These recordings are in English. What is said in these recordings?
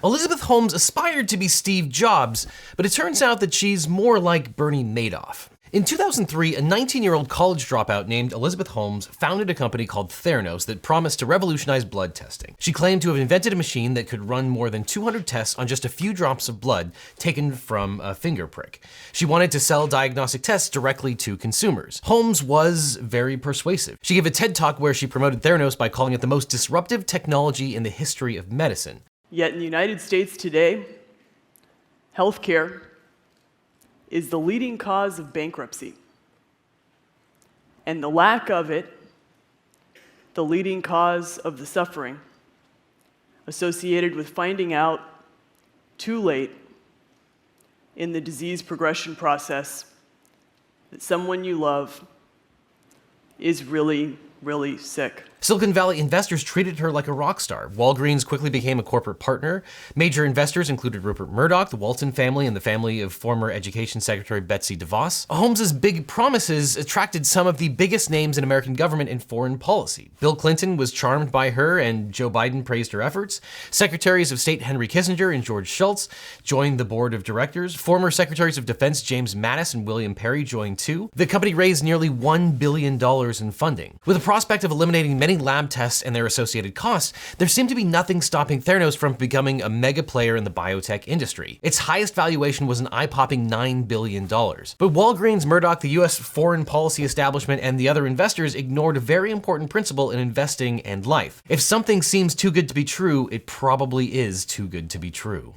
Elizabeth Holmes aspired to be Steve Jobs, but it turns out that she's more like Bernie Madoff. In 2003, a 19-year-old college dropout named Elizabeth Holmes founded a company called Theranos that promised to revolutionize blood testing. She claimed to have invented a machine that could run more than 200 tests on just a few drops of blood taken from a finger prick. She wanted to sell diagnostic tests directly to consumers. Holmes was very persuasive. She gave a TED Talk where she promoted Theranos by calling it the most disruptive technology in the history of medicine. Yet in the United States today, healthcare is the leading cause of bankruptcy, and the lack of it, the leading cause of the suffering associated with finding out too late in the disease progression process that someone you love is really, really sick. Silicon Valley investors treated her like a rock star. Walgreens quickly became a corporate partner. Major investors included Rupert Murdoch, the Walton family, and the family of former Education Secretary Betsy DeVos. Holmes's big promises attracted some of the biggest names in American government and foreign policy. Bill Clinton was charmed by her, and Joe Biden praised her efforts. Secretaries of State Henry Kissinger and George Shultz joined the board of directors. Former Secretaries of Defense James Mattis and William Perry joined too. The company raised nearly $1 billion in funding. With the prospect of eliminating many lab tests and their associated costs, there seemed to be nothing stopping Theranos from becoming a mega player in the biotech industry. Its highest valuation was an eye-popping $9 billion. But Walgreens, Murdoch, the US foreign policy establishment, and the other investors ignored a very important principle in investing and life. If something seems too good to be true, it probably is too good to be true.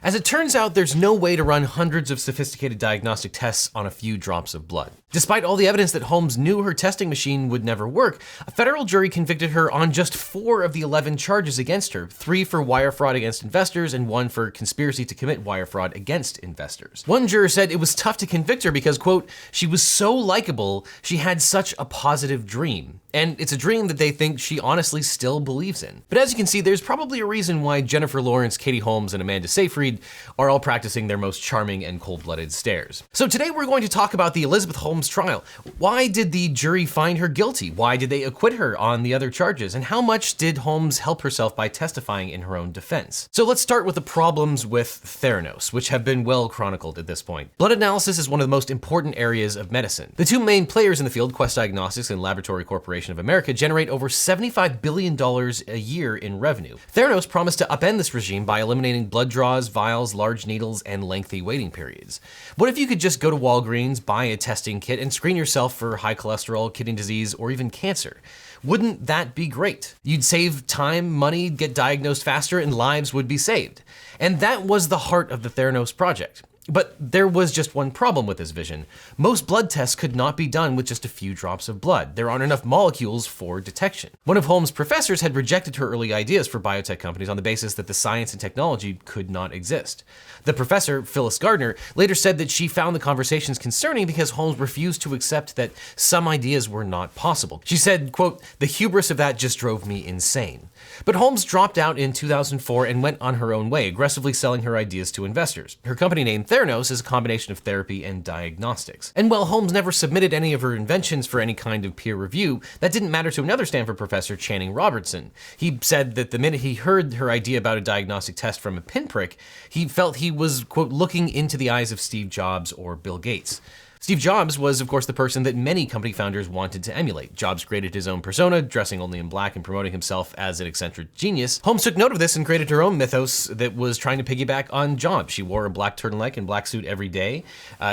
As it turns out, there's no way to run hundreds of sophisticated diagnostic tests on a few drops of blood. Despite all the evidence that Holmes knew her testing machine would never work, a federal jury convicted her on just 4 of the 11 charges against her, 3 for wire fraud against investors and 1 for conspiracy to commit wire fraud against investors. One juror said it was tough to convict her because, quote, she was so likable, she had such a positive dream. And it's a dream that they think she honestly still believes in. But as you can see, there's probably a reason why Jennifer Lawrence, Katie Holmes, and Amanda Seyfried are all practicing their most charming and cold-blooded stares. So today we're going to talk about the Elizabeth Holmes trial. Why did the jury find her guilty? Why did they acquit her on the other charges? And how much did Holmes help herself by testifying in her own defense? So let's start with the problems with Theranos, which have been well chronicled at this point. Blood analysis is one of the most important areas of medicine. The two main players in the field, Quest Diagnostics and Laboratory Corporation of America, generate over $75 billion a year in revenue. Theranos promised to upend this regime by eliminating blood draws, vials, large needles, and lengthy waiting periods. What if you could just go to Walgreens, buy a testing kit, and screen yourself for high cholesterol, kidney disease, or even cancer? Wouldn't that be great? You'd save time, money, get diagnosed faster, and lives would be saved. And that was the heart of the Theranos project. But there was just one problem with this vision. Most blood tests could not be done with just a few drops of blood. There aren't enough molecules for detection. One of Holmes' professors had rejected her early ideas for biotech companies on the basis that the science and technology could not exist. The professor, Phyllis Gardner, later said that she found the conversations concerning because Holmes refused to accept that some ideas were not possible. She said, quote, "The hubris of that just drove me insane." But Holmes dropped out in 2004 and went on her own way, aggressively selling her ideas to investors. Her company name Theranos is a combination of therapy and diagnostics. And while Holmes never submitted any of her inventions for any kind of peer review, that didn't matter to another Stanford professor, Channing Robertson. He said that the minute he heard her idea about a diagnostic test from a pinprick, he felt he was, quote, looking into the eyes of Steve Jobs or Bill Gates. Steve Jobs was, of course, the person that many company founders wanted to emulate. Jobs created his own persona, dressing only in black and promoting himself as an eccentric genius. Holmes took note of this and created her own mythos that was trying to piggyback on Jobs. She wore a black turtleneck and black suit every day.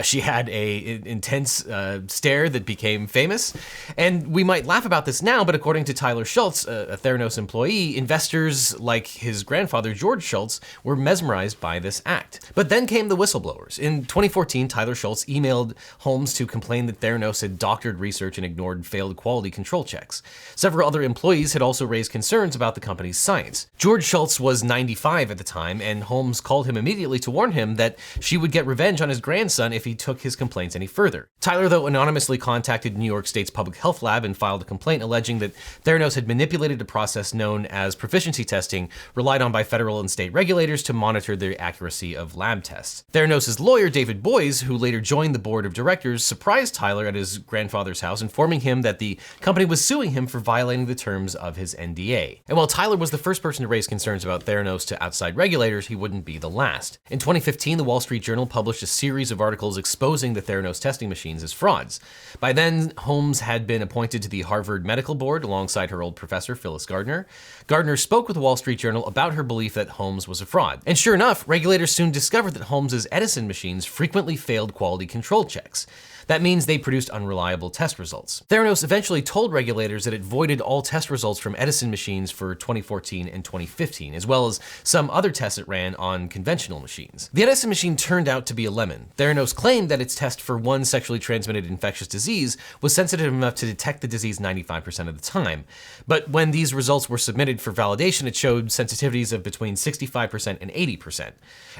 She had an intense stare that became famous. And we might laugh about this now, but according to Tyler Schultz, a Theranos employee, investors like his grandfather, George Schultz, were mesmerized by this act. But then came the whistleblowers. In 2014, Tyler Schultz emailed Holmes to complain that Theranos had doctored research and ignored failed quality control checks. Several other employees had also raised concerns about the company's science. George Schultz was 95 at the time, and Holmes called him immediately to warn him that she would get revenge on his grandson if he took his complaints any further. Tyler, though, anonymously contacted New York State's Public Health Lab and filed a complaint alleging that Theranos had manipulated a process known as proficiency testing, relied on by federal and state regulators to monitor the accuracy of lab tests. Theranos' lawyer, David Boies, who later joined the board of directors, directors surprised Tyler at his grandfather's house, informing him that the company was suing him for violating the terms of his NDA. And while Tyler was the first person to raise concerns about Theranos to outside regulators, he wouldn't be the last. In 2015, the Wall Street Journal published a series of articles exposing the Theranos testing machines as frauds. By then, Holmes had been appointed to the Harvard Medical Board alongside her old professor, Phyllis Gardner. Gardner spoke with the Wall Street Journal about her belief that Holmes was a fraud. And sure enough, regulators soon discovered that Holmes's Edison machines frequently failed quality control checks. That means they produced unreliable test results. Theranos eventually told regulators that it voided all test results from Edison machines for 2014 and 2015, as well as some other tests it ran on conventional machines. The Edison machine turned out to be a lemon. Theranos claimed that its test for one sexually transmitted infectious disease was sensitive enough to detect the disease 95% of the time. But when these results were submitted for validation, it showed sensitivities of between 65% and 80%.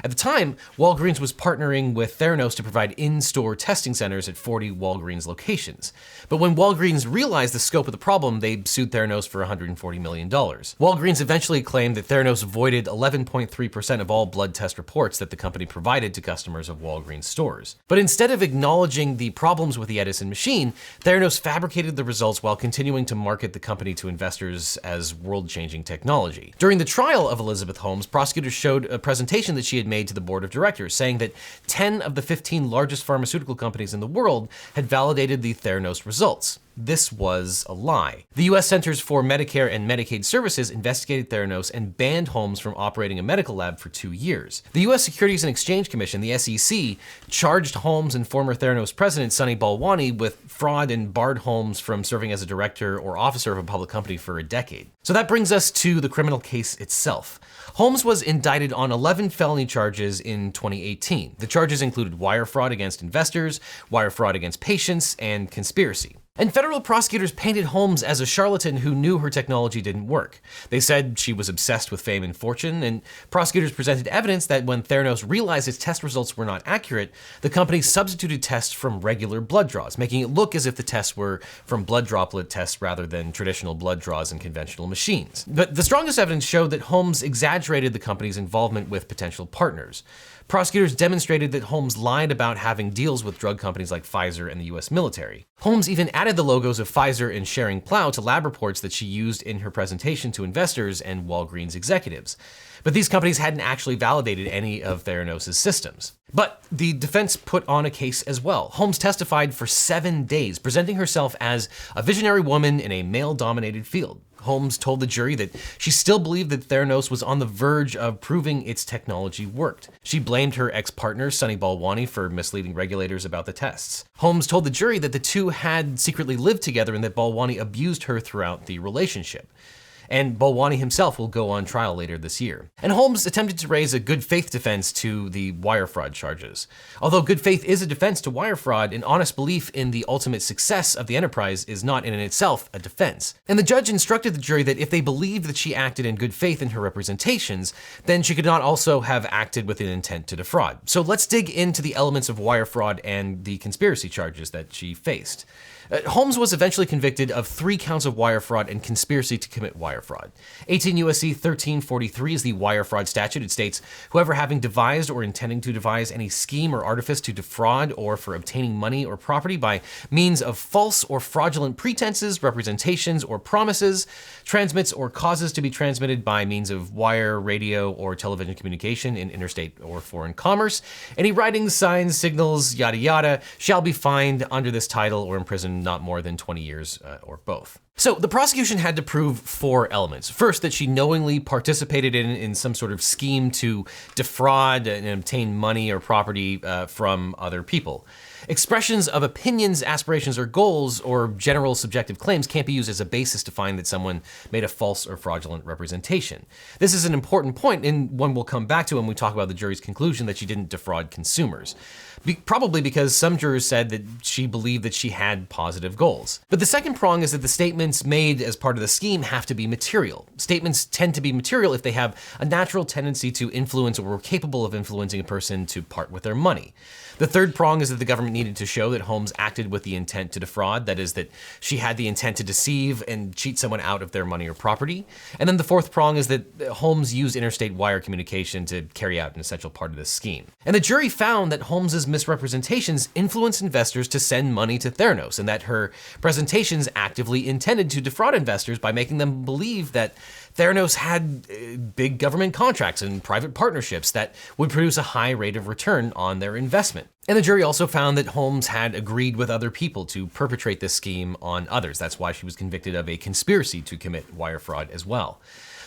At the time, Walgreens was partnering with Theranos to provide in-store testing centers at 40 Walgreens locations. But when Walgreens realized the scope of the problem, they sued Theranos for $140 million. Walgreens eventually claimed that Theranos voided 11.3% of all blood test reports that the company provided to customers of Walgreens stores. But instead of acknowledging the problems with the Edison machine, Theranos fabricated the results while continuing to market the company to investors as world-changing technology. During the trial of Elizabeth Holmes, prosecutors showed a presentation that she had made to the board of directors, saying that 10 of the 15 largest pharmaceutical companies in the world had validated the Theranos results. This was a lie. The U.S. Centers for Medicare and Medicaid Services investigated Theranos and banned Holmes from operating a medical lab for 2 years. The U.S. Securities and Exchange Commission, the SEC, charged Holmes and former Theranos president Sunny Balwani with fraud and barred Holmes from serving as a director or officer of a public company for a decade. So that brings us to the criminal case itself. Holmes was indicted on 11 felony charges in 2018. The charges included wire fraud against investors, wire fraud against patients, and conspiracy. And federal prosecutors painted Holmes as a charlatan who knew her technology didn't work. They said she was obsessed with fame and fortune, and prosecutors presented evidence that when Theranos realized its test results were not accurate, the company substituted tests from regular blood draws, making it look as if the tests were from blood droplet tests rather than traditional blood draws in conventional machines. But the strongest evidence showed that Holmes exaggerated the company's involvement with potential partners. Prosecutors demonstrated that Holmes lied about having deals with drug companies like Pfizer and the US military. Holmes even added the logos of Pfizer and Schering-Plough to lab reports that she used in her presentation to investors and Walgreens executives. But these companies hadn't actually validated any of Theranos' systems. But the defense put on a case as well. Holmes testified for 7 days, presenting herself as a visionary woman in a male-dominated field. Holmes told the jury that she still believed that Theranos was on the verge of proving its technology worked. She blamed her ex-partner, Sunny Balwani, for misleading regulators about the tests. Holmes told the jury that the two had secretly lived together and that Balwani abused her throughout the relationship. And Balwani himself will go on trial later this year. And Holmes attempted to raise a good faith defense to the wire fraud charges. Although good faith is a defense to wire fraud, an honest belief in the ultimate success of the enterprise is not in itself a defense. And the judge instructed the jury that if they believed that she acted in good faith in her representations, then she could not also have acted with an intent to defraud. So let's dig into the elements of wire fraud and the conspiracy charges that she faced. Holmes was eventually convicted of 3 counts of wire fraud and conspiracy to commit wire fraud. 18 U.S.C. 1343 is the wire fraud statute. It states, whoever having devised or intending to devise any scheme or artifice to defraud or for obtaining money or property by means of false or fraudulent pretenses, representations, or promises, transmits or causes to be transmitted by means of wire, radio, or television communication in interstate or foreign commerce, any writings, signs, signals, yada yada, shall be fined under this title or imprisoned not more than 20 years or both. So the prosecution had to prove 4 elements. First, that she knowingly participated in some sort of scheme to defraud and obtain money or property from other people. Expressions of opinions, aspirations, or goals, or general subjective claims can't be used as a basis to find that someone made a false or fraudulent representation. This is an important point, and one we'll come back to when we talk about the jury's conclusion that she didn't defraud consumers. Probably because some jurors said that she believed that she had positive goals. But the second prong is that the statement statements made as part of the scheme have to be material. Statements tend to be material if they have a natural tendency to influence or were capable of influencing a person to part with their money. The third prong is that the government needed to show that Holmes acted with the intent to defraud, that is, that she had the intent to deceive and cheat someone out of their money or property. And then the fourth prong is that Holmes used interstate wire communication to carry out an essential part of this scheme. And the jury found that Holmes's misrepresentations influenced investors to send money to Theranos, and that her presentations actively intended to defraud investors by making them believe that Theranos had big government contracts and private partnerships that would produce a high rate of return on their investment. And the jury also found that Holmes had agreed with other people to perpetrate this scheme on others. That's why she was convicted of a conspiracy to commit wire fraud as well.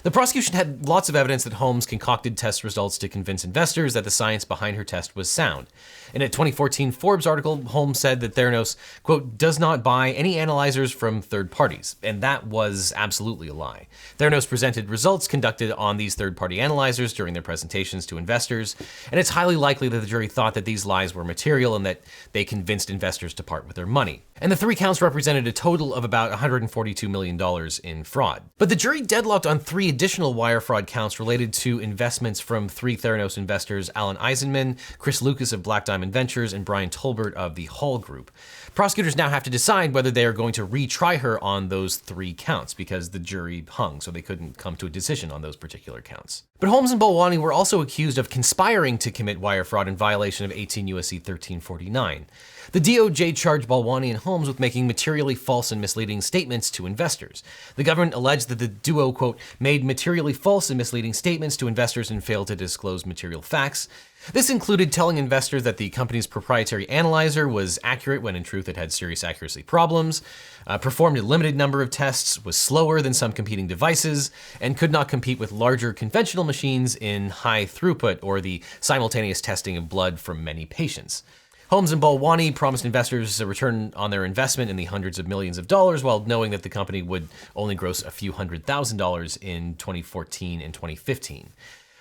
The prosecution had lots of evidence that Holmes concocted test results to convince investors that the science behind her test was sound. In a 2014 Forbes article, Holmes said that Theranos, quote, does not buy any analyzers from third parties, and that was absolutely a lie. Theranos presented results conducted on these third-party analyzers during their presentations to investors, and it's highly likely that the jury thought that these lies were material and that they convinced investors to part with their money. And the 3 counts represented a total of about $142 million in fraud. But the jury deadlocked on 3 additional wire fraud counts related to investments from 3 Theranos investors, Alan Eisenman, Chris Lucas of Black Diamond Ventures, and Brian Tolbert of the Hall Group. Prosecutors now have to decide whether they are going to retry her on those 3 counts because the jury hung, so they couldn't come to a decision on those particular counts. But Holmes and Balwani were also accused of conspiring to commit wire fraud in violation of 18 U.S.C. 1349. The DOJ charged Balwani and Holmes with making materially false and misleading statements to investors. The government alleged that the duo, quote, made materially false and misleading statements to investors and failed to disclose material facts. This included telling investors that the company's proprietary analyzer was accurate when in truth it had serious accuracy problems, performed a limited number of tests, was slower than some competing devices, and could not compete with larger conventional machines in high throughput or the simultaneous testing of blood from many patients. Holmes and Balwani promised investors a return on their investment in the hundreds of millions of dollars while knowing that the company would only gross a few $100,000 in 2014 and 2015.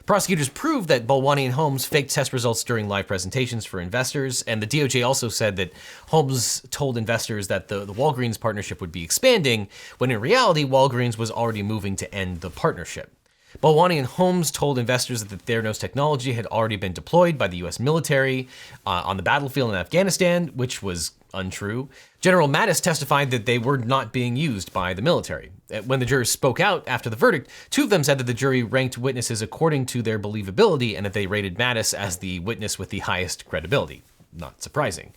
Prosecutors proved that Balwani and Holmes faked test results during live presentations for investors, and the DOJ also said that Holmes told investors that the Walgreens partnership would be expanding, when in reality, Walgreens was already moving to end the partnership. Balwani and Holmes told investors that the Theranos technology had already been deployed by the US military on the battlefield in Afghanistan, which was untrue. General Mattis testified that they were not being used by the military. When the jurors spoke out after the verdict, 2 of them said that the jury ranked witnesses according to their believability and that they rated Mattis as the witness with the highest credibility. Not surprising.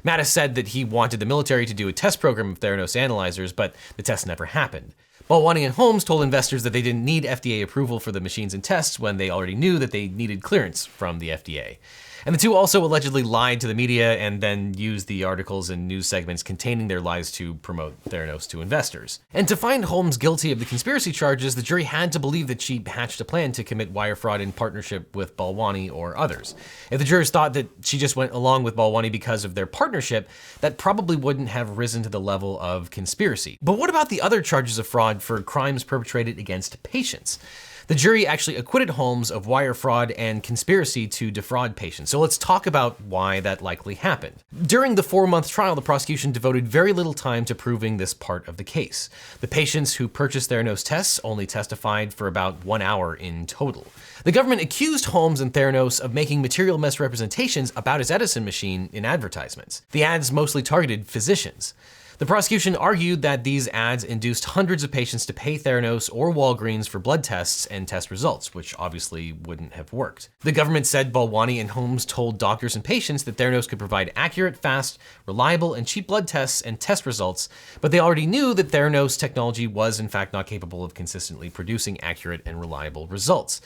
Mattis said that he wanted the military to do a test program of Theranos analyzers, but the test never happened. Balwani and Holmes told investors that they didn't need FDA approval for the machines and tests when they already knew that they needed clearance from the FDA. And the 2 also allegedly lied to the media and then used the articles and news segments containing their lies to promote Theranos to investors. And to find Holmes guilty of the conspiracy charges, the jury had to believe that she hatched a plan to commit wire fraud in partnership with Balwani or others. If the jurors thought that she just went along with Balwani because of their partnership, that probably wouldn't have risen to the level of conspiracy. But what about the other charges of fraud for crimes perpetrated against patients? The jury actually acquitted Holmes of wire fraud and conspiracy to defraud patients. So let's talk about why that likely happened. During the 4-month trial, the prosecution devoted very little time to proving this part of the case. The patients who purchased Theranos tests only testified for about 1 hour in total. The government accused Holmes and Theranos of making material misrepresentations about his Edison machine in advertisements. The ads mostly targeted physicians. The prosecution argued that these ads induced hundreds of patients to pay Theranos or Walgreens for blood tests and test results, which obviously wouldn't have worked. The government said Balwani and Holmes told doctors and patients that Theranos could provide accurate, fast, reliable, and cheap blood tests and test results, but they already knew that Theranos technology was in fact not capable of consistently producing accurate and reliable results.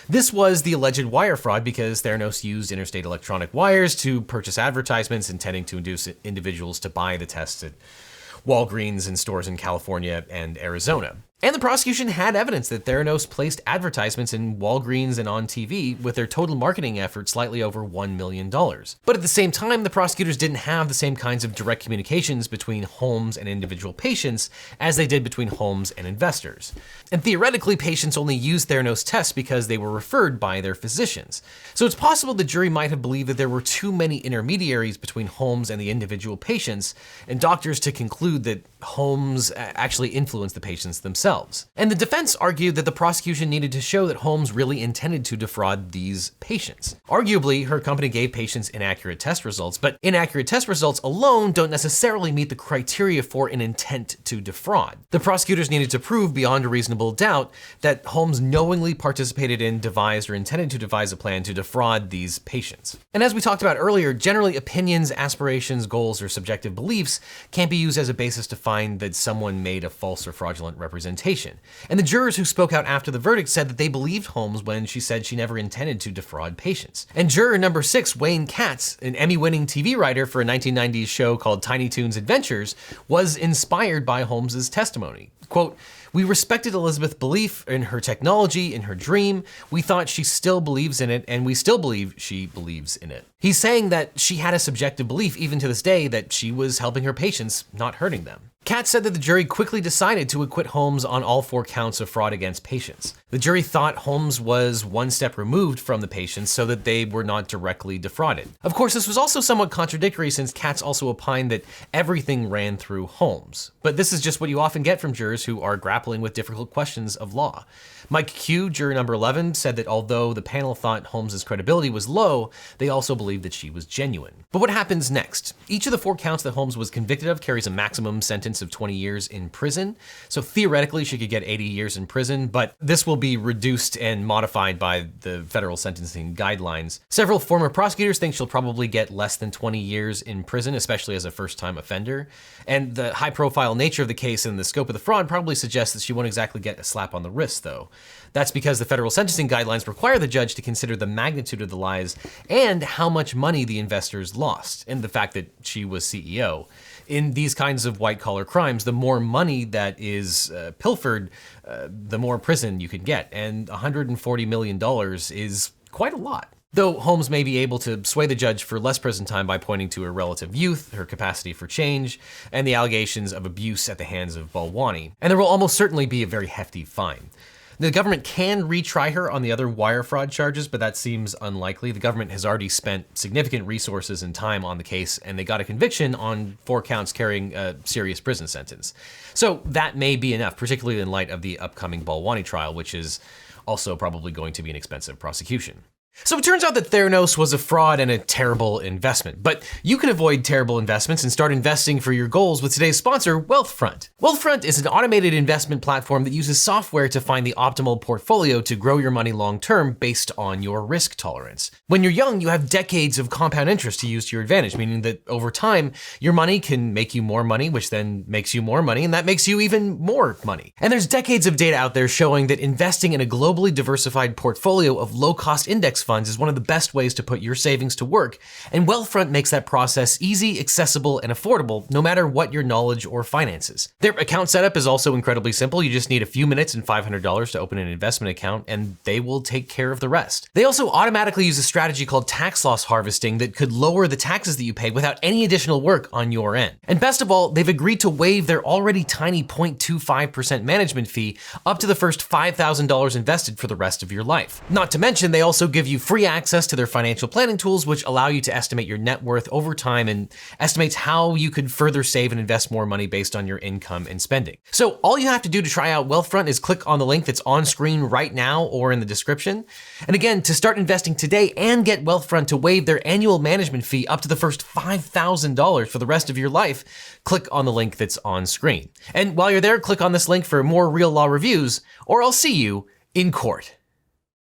This was the alleged wire fraud because Theranos used interstate electronic wires to purchase advertisements intending to induce individuals to buy the tests at Walgreens and stores in California and Arizona. And the prosecution had evidence that Theranos placed advertisements in Walgreens and on TV with their total marketing effort slightly over $1 million. But at the same time, the prosecutors didn't have the same kinds of direct communications between Holmes and individual patients as they did between Holmes and investors. And theoretically, patients only used Theranos tests because they were referred by their physicians. So it's possible the jury might have believed that there were too many intermediaries between Holmes and the individual patients, and doctors to conclude that Holmes actually influenced the patients themselves. And the defense argued that the prosecution needed to show that Holmes really intended to defraud these patients. Arguably, her company gave patients inaccurate test results, but inaccurate test results alone don't necessarily meet the criteria for an intent to defraud. The prosecutors needed to prove beyond a reasonable doubt that Holmes knowingly participated in, devised, or intended to devise a plan to defraud these patients. And as we talked about earlier, generally opinions, aspirations, goals, or subjective beliefs can't be used as a basis to find that someone made a false or fraudulent representation. And the jurors who spoke out after the verdict said that they believed Holmes when she said she never intended to defraud patients. And juror number 6, Wayne Katz, an Emmy-winning TV writer for a 1990s show called Tiny Toons Adventures, was inspired by Holmes's testimony. Quote, "We respected Elizabeth's belief in her technology, in her dream. We thought she still believes in it, and we still believe she believes in it." He's saying that she had a subjective belief even to this day that she was helping her patients, not hurting them. Katz said that the jury quickly decided to acquit Holmes on all 4 counts of fraud against patients. The jury thought Holmes was one step removed from the patients so that they were not directly defrauded. Of course, this was also somewhat contradictory since Katz also opined that everything ran through Holmes. But this is just what you often get from jurors who are grappling with difficult questions of law. Mike Q, juror number 11, said that although the panel thought Holmes's credibility was low, they also believed that she was genuine. But what happens next? Each of the 4 counts that Holmes was convicted of carries a maximum sentence of 20 years in prison. So theoretically, she could get 80 years in prison, but this will be reduced and modified by the federal sentencing guidelines. Several former prosecutors think she'll probably get less than 20 years in prison, especially as a first-time offender. And the high-profile nature of the case and the scope of the fraud probably suggests that she won't exactly get a slap on the wrist, though. That's because the federal sentencing guidelines require the judge to consider the magnitude of the lies and how much money the investors lost, and the fact that she was CEO. In these kinds of white-collar crimes, the more money that is pilfered, the more prison you can get, and $140 million is quite a lot. Though Holmes may be able to sway the judge for less prison time by pointing to her relative youth, her capacity for change, and the allegations of abuse at the hands of Balwani. And there will almost certainly be a very hefty fine. The government can retry her on the other wire fraud charges, but that seems unlikely. The government has already spent significant resources and time on the case, and they got a conviction on 4 counts carrying a serious prison sentence. So that may be enough, particularly in light of the upcoming Balwani trial, which is also probably going to be an expensive prosecution. So it turns out that Theranos was a fraud and a terrible investment, but you can avoid terrible investments and start investing for your goals with today's sponsor, Wealthfront. Wealthfront is an automated investment platform that uses software to find the optimal portfolio to grow your money long-term based on your risk tolerance. When you're young, you have decades of compound interest to use to your advantage, meaning that over time, your money can make you more money, which then makes you more money, and that makes you even more money. And there's decades of data out there showing that investing in a globally diversified portfolio of low-cost index funds is one of the best ways to put your savings to work, and Wealthfront makes that process easy, accessible, and affordable no matter what your knowledge or finances. Their account setup is also incredibly simple. You just need a few minutes and $500 to open an investment account, and they will take care of the rest. They also automatically use a strategy called tax loss harvesting that could lower the taxes that you pay without any additional work on your end. And best of all, they've agreed to waive their already tiny 0.25% management fee up to the first $5,000 invested for the rest of your life. Not to mention, they also give you free access to their financial planning tools, which allow you to estimate your net worth over time and estimates how you could further save and invest more money based on your income and spending. So all you have to do to try out Wealthfront is click on the link that's on screen right now or in the description. And again, to start investing today and get Wealthfront to waive their annual management fee up to the first $5,000 for the rest of your life, click on the link that's on screen. And while you're there, click on this link for more real law reviews, or I'll see you in court.